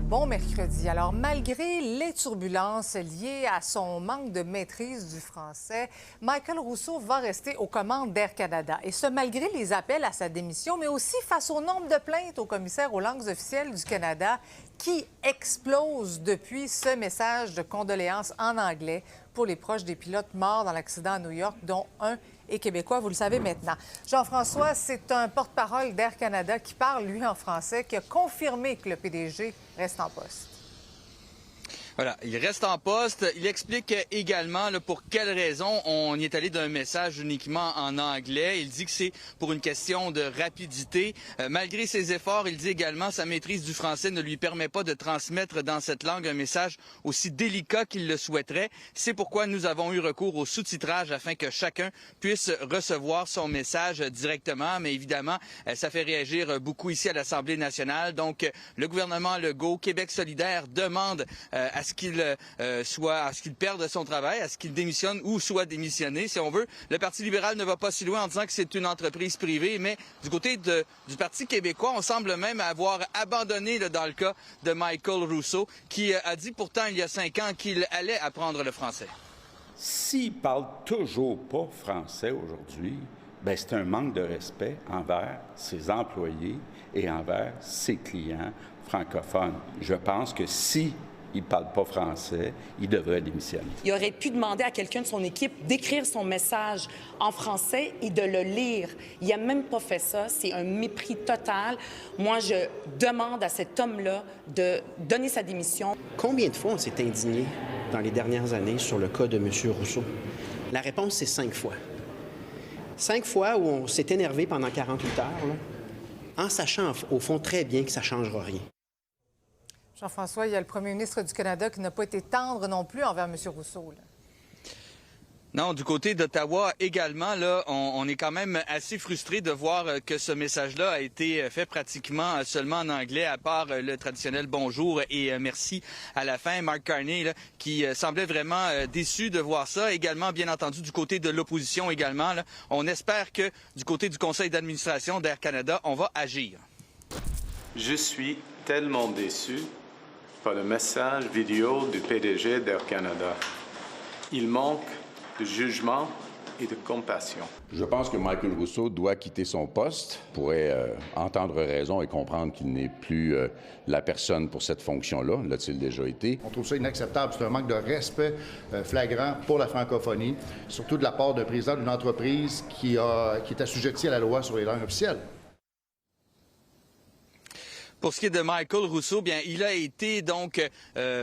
Bon mercredi. Alors, malgré les turbulences liées à son manque de maîtrise du français, Michael Rousseau va rester aux commandes d'Air Canada. Et ce, malgré les appels à sa démission, mais aussi face au nombre de plaintes au commissaire aux langues officielles du Canada qui explose depuis ce message de condoléances en anglais pour les proches des pilotes morts dans l'accident à New York, dont un est québécois, vous le savez maintenant. Jean-François, c'est un porte-parole d'Air Canada qui parle, lui, en français, qui a confirmé que le PDG reste en poste. Voilà, il reste en poste. Il explique également pour quelles raisons on y est allé d'un message uniquement en anglais. Il dit que c'est pour une question de rapidité. Malgré ses efforts, il dit également que sa maîtrise du français ne lui permet pas de transmettre dans cette langue un message aussi délicat qu'il le souhaiterait. C'est pourquoi nous avons eu recours au sous-titrage afin que chacun puisse recevoir son message directement. Mais évidemment, ça fait réagir beaucoup ici à l'Assemblée nationale. Donc, le gouvernement Legault, Québec solidaire demande à ce qu'il perde son travail, à ce qu'il démissionne ou soit démissionné, si on veut. Le Parti libéral ne va pas si loin en disant que c'est une entreprise privée, mais du côté du Parti québécois, on semble même avoir abandonné dans le cas de Michael Rousseau, qui a dit pourtant il y a 5 ans qu'il allait apprendre le français. S'il ne parle toujours pas français aujourd'hui, bien, c'est un manque de respect envers ses employés et envers ses clients francophones. Je pense que si il ne parle pas français, il devrait démissionner. Il aurait pu demander à quelqu'un de son équipe d'écrire son message en français et de le lire. Il n'a même pas fait ça. C'est un mépris total. Moi, je demande à cet homme-là de donner sa démission. Combien de fois on s'est indigné dans les dernières années sur le cas de M. Rousseau? La réponse, c'est 5 fois. 5 fois où on s'est énervé pendant 48 heures, là, en sachant au fond très bien que ça ne changera rien. Jean-François, il y a le premier ministre du Canada qui n'a pas été tendre non plus envers M. Rousseau. Là. Non, du côté d'Ottawa également, là, on est quand même assez frustré de voir que ce message-là a été fait pratiquement seulement en anglais, à part le traditionnel bonjour et merci à la fin. Mark Carney, là, qui semblait vraiment déçu de voir ça. Également, bien entendu, du côté de l'opposition également, là, on espère que du côté du conseil d'administration d'Air Canada, on va agir. Je suis tellement déçu par le message vidéo du PDG d'Air Canada. Il manque de jugement et de compassion. Je pense que Michael Rousseau doit quitter son poste, pourrait entendre raison et comprendre qu'il n'est plus la personne pour cette fonction-là. L'a-t-il déjà été? On trouve ça inacceptable. C'est un manque de respect flagrant pour la francophonie, surtout de la part d'un président d'une entreprise qui est assujettie à la loi sur les langues officielles. Pour ce qui est de Michael Rousseau, bien, il a été donc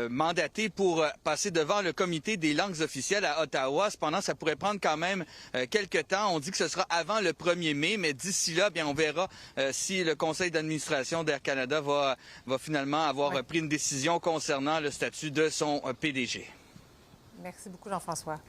mandaté pour passer devant le comité des langues officielles à Ottawa. Cependant, ça pourrait prendre quand même quelques temps. On dit que ce sera avant le 1er mai, mais d'ici là, bien, on verra si le conseil d'administration d'Air Canada va finalement avoir pris une décision concernant le statut de son PDG. Merci beaucoup, Jean-François.